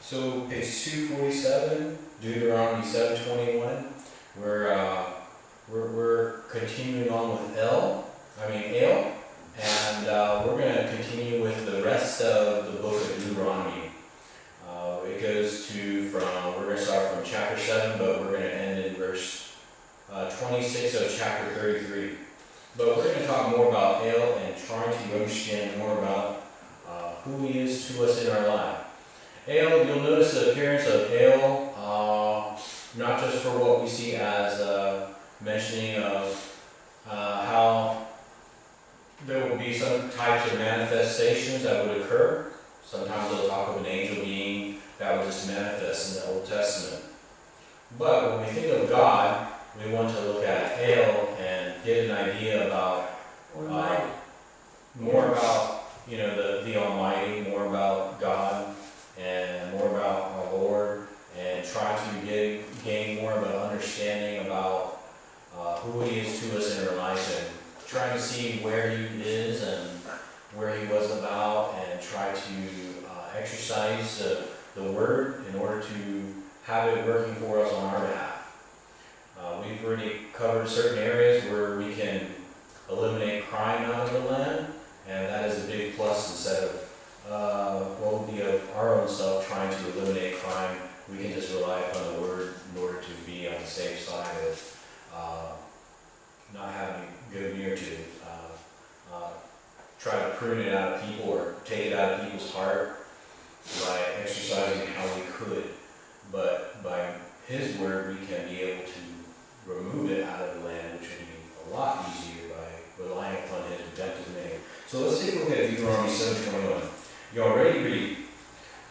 So page 247, Deuteronomy 7:21. We're continuing on with Ale, and we're going to continue with the rest of the book of Deuteronomy. It goes we're going to start from chapter 7, but we're going to end in verse 26 of chapter 33. But we're going to talk more about Ale and trying to understand more about who he is to us in our life. Ale, you'll notice the appearance of Ale, not just for what we see as mentioning of how there will be some types of manifestations that would occur. Sometimes they'll talk of an angel being that would just manifest in the Old Testament. But when we think of God, we want to look at Ale and get an idea about more about the Almighty, more about God, and more about our Lord, and try to gain more of an understanding about who He is to us in our life, and trying to see where He is and where He was about, and try to exercise the Word in order to have it working for us on our behalf. We've already covered certain areas where we can eliminate crime out of the land, and that is a big plus. Instead of what would be of our own self trying to eliminate crime, we can just rely upon the Word in order to be on the safe side of not having go near to try to prune it out of people or take it out of people's heart by exercising how we could. But by His Word, we can be able to remove it out of the land, which would be a lot easier by relying upon His redemptive name. So let's take a look at Deuteronomy 7:21. You already read,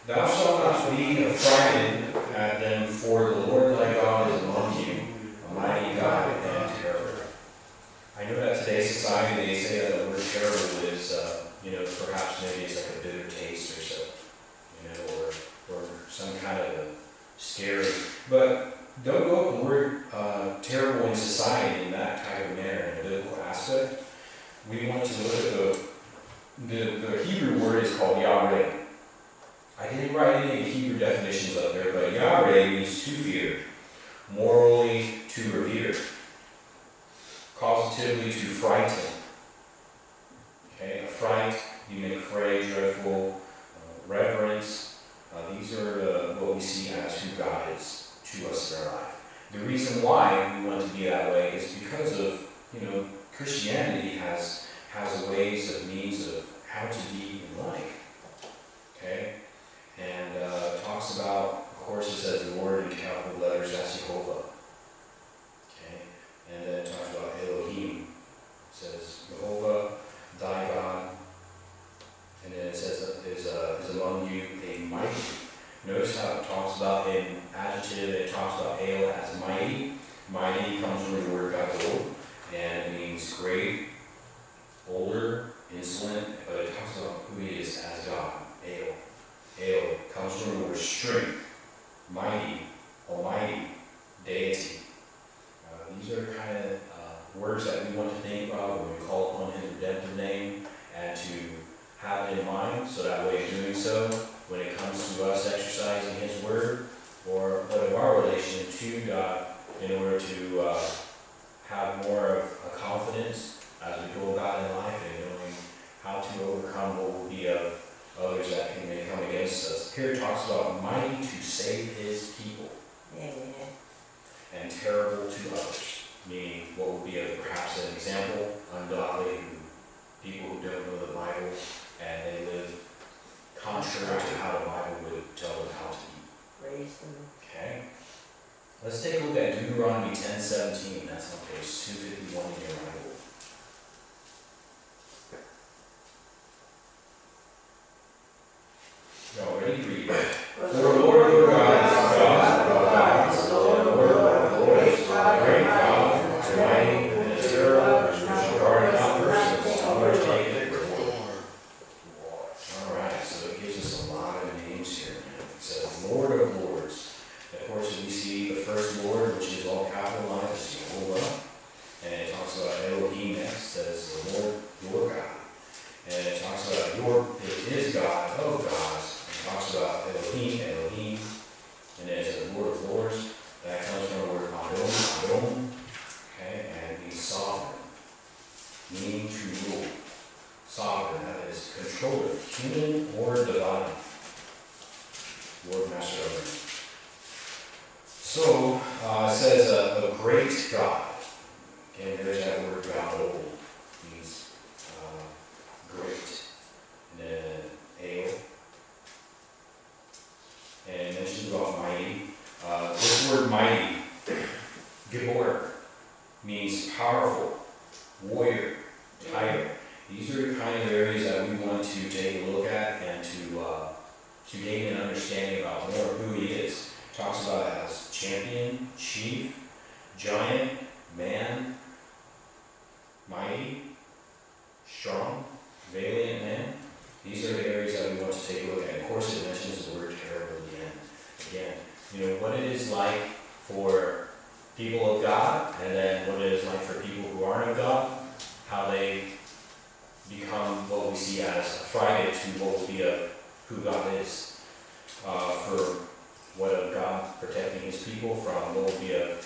"Thou shalt not be affrighted at them, for the Lord thy God is among you, a mighty God and terrible." I know that today's society, they say that the word terrible is, perhaps maybe it's like a bitter taste or so, or some kind of a scary. But don't go with the word terrible in society in that type of manner, in a biblical aspect. We want to look at the Hebrew word is called AERIE. I didn't write any of the Hebrew definitions up there, but AERIE means to fear, morally to revere, causatively to frighten. Okay, a fright, you make afraid, dreadful, reverence. These are what we see as who God is to us in our life. The reason why we want to be that way is because of, Christianity has ways of means of how to be in life. Okay? And it talks about, of course, it says the word in capital letters, that's Jehovah. Okay? And then it talks about Elohim. It says Jehovah, thy God. And then it says is among you a mighty. Notice how it talks about in adjective, it talks about Ale as mighty. Mighty comes from the word gadol, and it means great, older, insolent, but it talks about who He is as God, Ale. Ale comes from the word strength, mighty, almighty, deity. These are kind of words that we want to think about when we call upon His redemptive name, and to have it in mind, so that way of doing so, when it comes to us exercising His Word, or what of our relation to God, in order to have more of a confidence as we go about in life, and knowing how to overcome what will be of others that may come against us. Here it talks about mighty to save His people. Amen. And terrible to others, meaning what will be perhaps an example, ungodly, people who don't know the Bible, and they live contrary to how the Bible would tell them how to be. Praise Him. Okay. Let's take a look at Deuteronomy 10:17. That's on page 251 in your Bible. Y'all ready to read? For the Lord your God is God, the Lord of lords, the great God, mighty and terrible, regarding not persons, nor take it before. Alright, so it gives us a lot of names here. It says Lord of lords. Of course, we see the first Lord, which is all capitalized, as Jehovah, and it talks about Elohim throne, okay, and he's sovereign, meaning to rule. Sovereign, that is controller, human or divine. Lord Master over him. So, it says a great God. Again, there's that word God, old. Means great. And then ale. And it mentions about mighty. This word mighty, Gibor, means powerful, warrior, tiger. These are the kind of areas that we want to take a look at and to gain an understanding about more who he is. Talks about it as champion, chief, giant, man, mighty, strong, valiant man. These are the areas that we want to take a look at. Of course, it mentions the word terrible at the end. Again, what it is like for people of God, and then what it is like for people who aren't of God, how they become what we see as affrighted to what will be of who God is. For what of God protecting his people from what will be of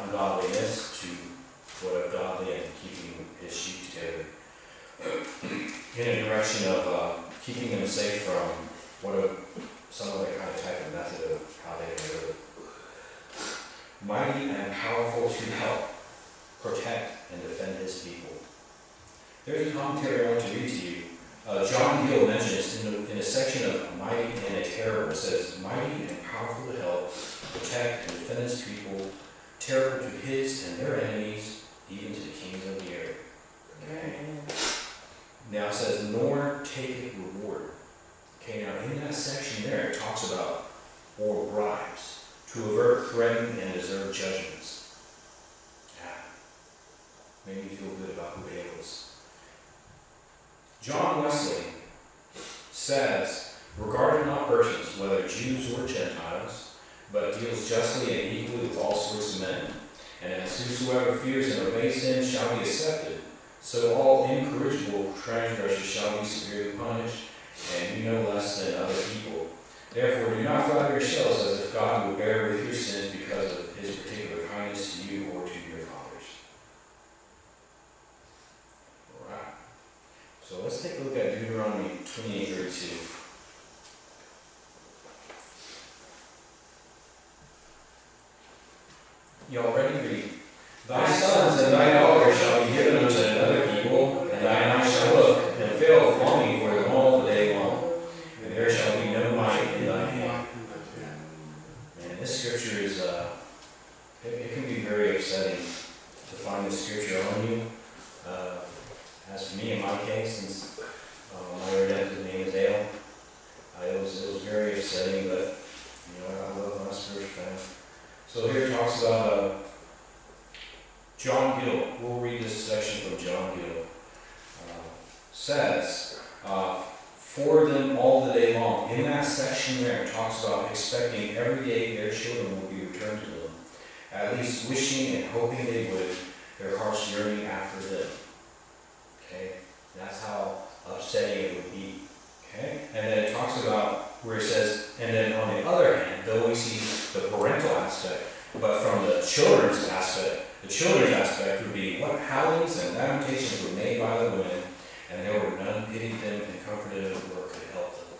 ungodliness to what of godly and keeping his sheep together. In a direction of keeping them safe from what of some other kind of type of method of how they can live. Mighty and powerful to help, protect, and defend his people. There's a commentary I want to read to you. John Gill mentions in a section of mighty and a terrible, it says, mighty and powerful to help, protect, and defend his people, terrible to his and their enemies, even to the kings of the earth. Okay. Now it says, nor take it reward. Okay, now in that section there, it talks about or bribes, to avert, threaten, and deserve judgments. Yeah. Made me feel good about who Dale was. John Wesley says, regarded not persons, whether Jews or Gentiles, but deals justly and equally with all sorts of men. And as whosoever fears and obeys him shall be accepted, so all incorrigible transgressors shall be severely punished, and you no less than other people. Therefore do not flatter yourselves as if God would bear with your sins because of his particular kindness to you or to your fathers. Alright. So let's take a look at Deuteronomy 28:32. Y'all ready to read? Thy sons and thy daughters shall be given unto another people, and thine eyes shall look, and fail of longing for them all the day long. And there shall be no might in thy hand. And this scripture is, it can be very upsetting to find this scripture on you. As for me, in my case, since my redemptive name is Dale, it was very upsetting, but I love my spiritual family. So here it talks about John Gill. We'll read this section from John Gill. Says, for them all the day long. In that section there, it talks about expecting every day their children will be returned to them. At least wishing and hoping they would, their hearts yearning after them. Okay? That's how upsetting it would be. Okay? And then it talks about where it says, and then on the other hand, though we see the parental aspect, but from the children's aspect would be what howlings and lamentations were made by the women, and there were none pitied them and comforted them or could help them.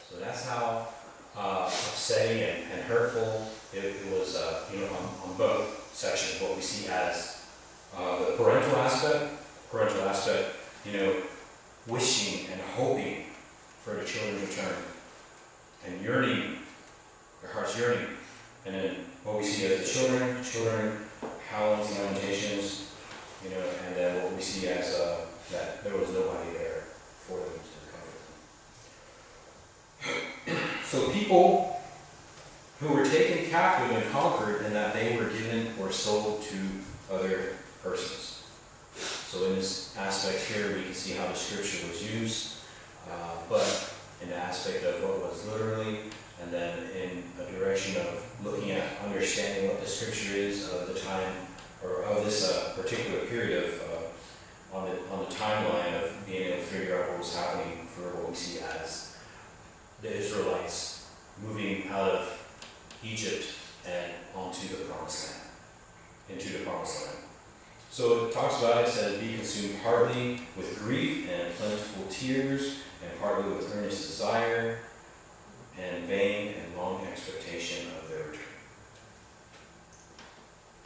So that's how upsetting and hurtful it was, on both sections. What we see as the parental aspect, wishing and hoping for the children's return, and yearning, their hearts yearning. And then what we see as the children, howlings and lamentations, and then what we see as that there was nobody there for them to comfort them. So people who were taken captive and conquered, and that they were given or sold to other persons. So in this aspect here, we can see how the scripture was used, but in the aspect of what was literally, and then in a direction of looking at understanding what the scripture is of the time, or of this particular period of on the timeline of being able to figure out what was happening for what we see as the Israelites moving out of Egypt and onto the promised land, into the promised land. So it talks about, it says, be consumed partly with grief and plentiful tears, and partly with earnest desire, and vain and long expectation of their return.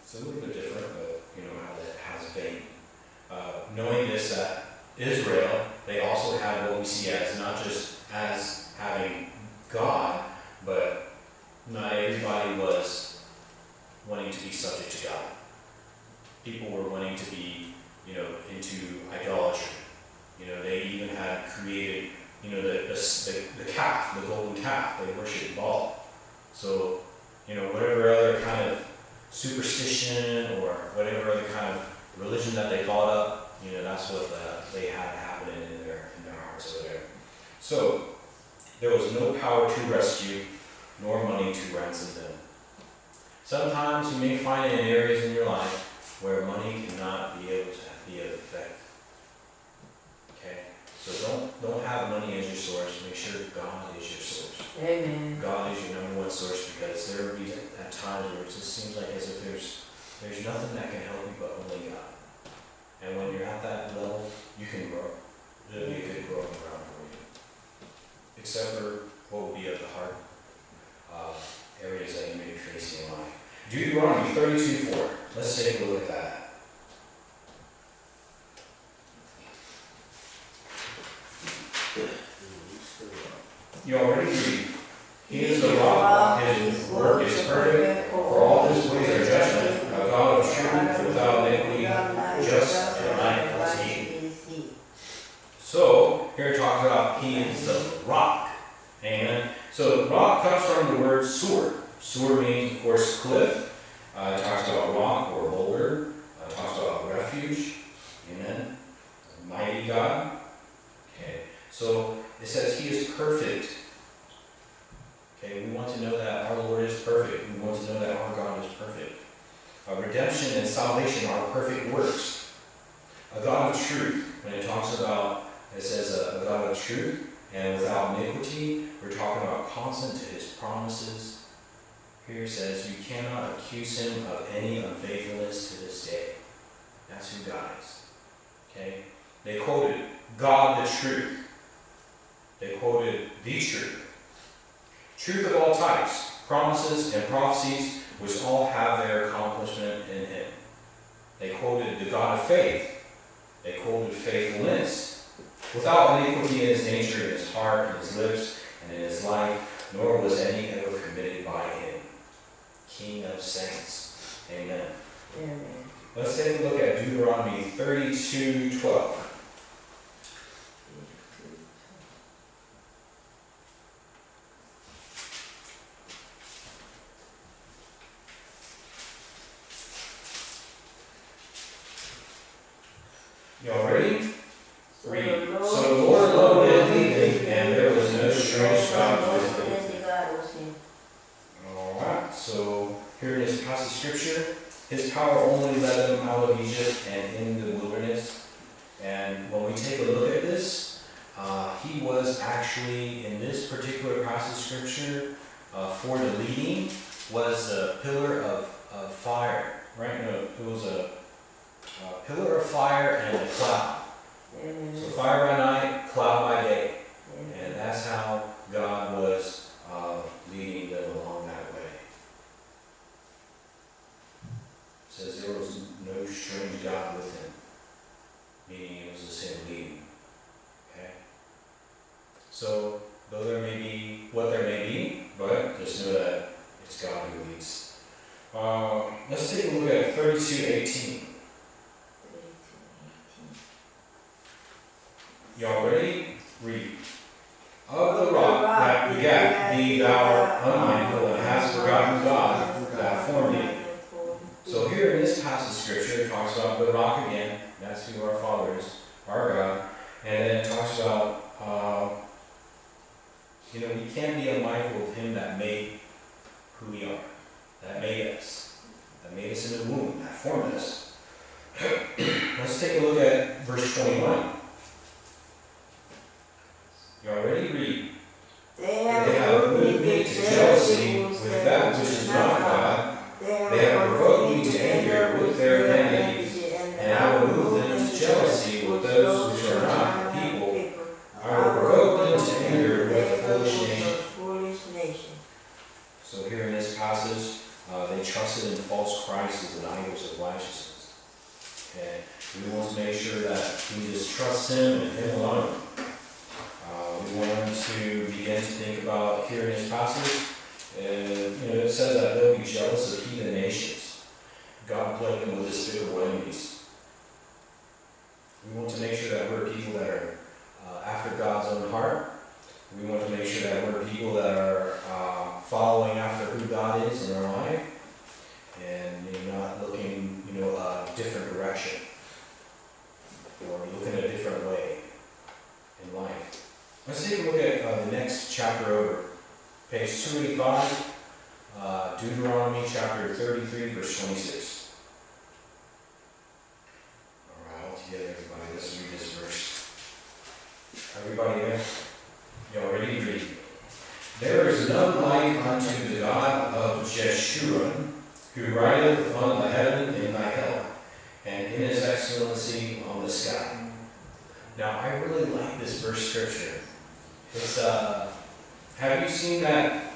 It's a little bit different, but you know how that has vain. Knowing this, that Israel, they also had what we see as not just as having God, but not everybody was wanting to be subject to God. People were wanting to be, you know, into idolatry. You know, they even had created, you know, the calf, the golden calf. They worshipped Baal. So, you know, whatever other kind of superstition or whatever other kind of religion that they thought up, you know, that's what they had happening in their hearts over there. So, there was no power to rescue, nor money to ransom them. Sometimes you may find in areas in your life where money cannot be able to be of effect. Okay? So don't have money as your source. Make sure God is your source. Amen. God is your number one source, because there will be at times where it just seems like as if there's nothing that can help you but only God. And when you're at that level, you can grow. It'll be a good growing ground for you. Except for what will be of the heart, areas that you may be facing in life. Deuteronomy 32:4. Let's take a look at that. You already read. He is the rock, his work is perfect, for all his ways are judgment, a God of truth, without iniquity, just and right is he. So, here it talks about he is the rock. Amen. So, rock comes from the word sur. Sur means, of course, cliff. It talks about rock or boulder. It talks about refuge. Amen. Mighty God. Okay. So, it says he is perfect. Okay, we want to know that our Lord is perfect. We want to know that our God is perfect. Redemption and salvation are perfect works. A God of truth, when it talks about, it says a God of truth and without iniquity, we're talking about constant to his promises. Here it says, you cannot accuse him of any unfaithfulness to this day. That's who God is. Okay? They quoted God the truth. They quoted the truth. Truth of all types, promises and prophecies, which all have their accomplishment in him. They quoted the God of faith. They quoted faithfulness. Without iniquity in his nature, in his heart, in his lips, and in his life, nor was any ever committed by him. King of saints. Amen. Amen. Let's take a look at Deuteronomy 32:12. Y'all ready? Read. So the Lord alone did lead him, and there was no strange God with him. Alright, so here in this passage of scripture, his power only led them out of Egypt and in the wilderness. And when we take a look at this, he was actually, in this particular passage of scripture, for the leading, was a pillar of fire. Right? No, it was a pillar of fire and a cloud. Amen. So fire by night, cloud by day. And that's how God was leading them along that way. It says there was no strange God with him, meaning it was the same leading. Okay? So, though there may be what there may be, but just know that it's God who leads. Let's take a look at 32:18. Y'all ready? Read. Of the rock that begat thee, thou art unmindful, and hast forgotten God that formed thee. So here in this passage of scripture, it talks about the rock again. That's who our Father is, our God. And then it talks about, we can't be unmindful of him that made who we are, that made us in the womb, that formed us. Let's take a look at verse 21. You already read. They have moved me to jealousy with that which is not God. They they trusted in false Christs and idols of righteousness. Okay? We want to make sure that we just trust Him and Him alone. We want to begin to think about here in this passage. It says that they'll be jealous of heathen nations. God plagued them with despicable enemies. We want to make sure that we're people that are after God's own heart. We want to make sure that we're people that are following after who God is in our life, and not looking, a different direction, or looking a different way in life. Let's take a look at the next chapter over, page 285, Deuteronomy chapter 33, verse 26. All right, all together, everybody. Let's read this verse. Everybody there? Y'all ready to read? There is none like unto the God of Jeshurun, who rideth upon the heaven in thy help, and in his excellency on the sky. Now, I really like this verse scripture. It's, have you seen that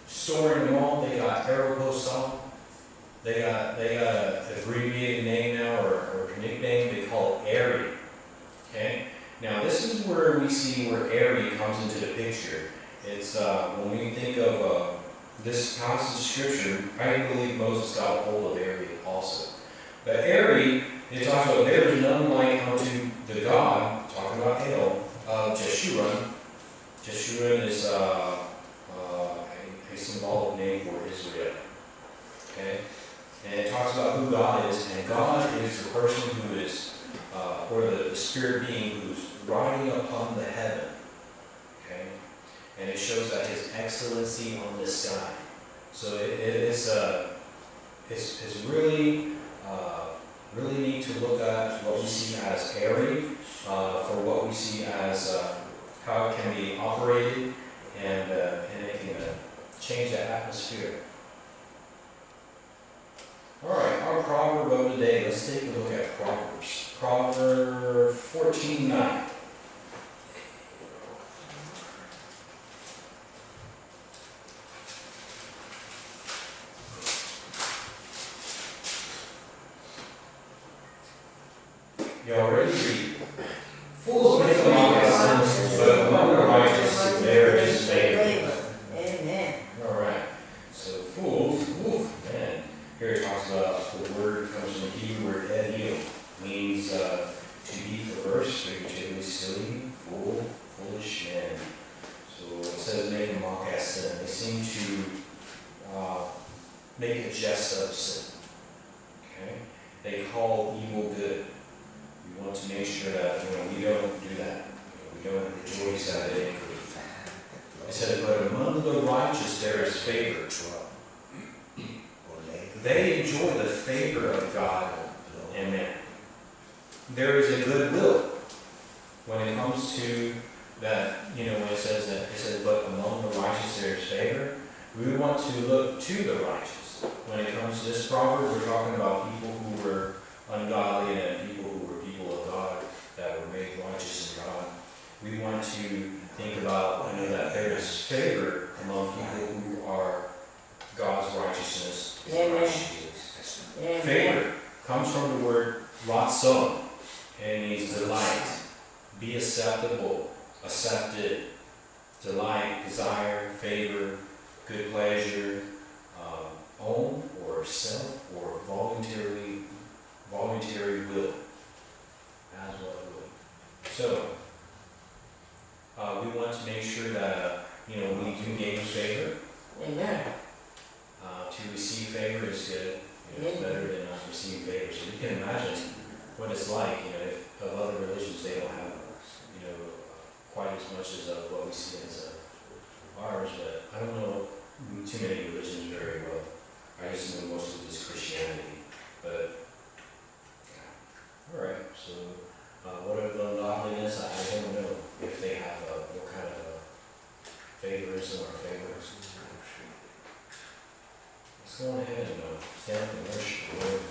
store in the mall? They got Aeropostale. They got an abbreviated name now, or nickname. They call it AERIE. Okay? Now, this is where we see where AERIE comes into the picture. It's when we think of this passage of scripture, I believe Moses got a hold of AERIE also. But AERIE, it talks about there is none like unto the God, talking about El, of Jeshurun. Jeshurun is a symbolic name for Israel. Okay? And it talks about who God is, and God is the person who is, or the spirit being who's riding upon the heaven. Okay? And it shows that His excellency on the sky. So it's really neat to look at what we see as AERIE, for what we see as how it can be operated, and it can change the atmosphere. Alright, our proverb of the day. Let's take a look at Proverbs. Proverb 14:9. Y'all ready to read? Fools make a mock at sinners, but among the righteous there is favor. Amen. Alright, so fools, man. Here it talks about the word comes from the Hebrew word edil, means to be perverse, figuratively silly, fool, foolish man. So it says make a mock at sin. They seem to make a jest of sin. Okay? They call evil good. We want to make sure that we don't do that. We don't rejoice at it. It says, but among the righteous there is favor. They enjoy the favor of God and man. There is a goodwill when it comes to that, when it says, but among the righteous there is favor. We want to look to the righteous. When it comes to this proverb, we're talking about people who were ungodly and people who were people of God that were made righteous in God. We want to think about, that there is favor among people who are God's righteousness. Amen. Amen. Favor comes from the word ratson, and it means delight, be acceptable, accepted, delight, desire, favor, good pleasure, own or self or voluntary will. As well will. So we want to make sure that we do gain favor. Amen. To receive favor is good. It's better than not receive favor. So you can imagine what it's like. If of other religions they don't have quite as much as what we see as ours. But I don't know too many religions very well. I just know most of it is Christianity. But all right. So what of ungodliness? I don't know if they have what kind of favorism or favors. Let's go ahead and stand up and worship the Lord.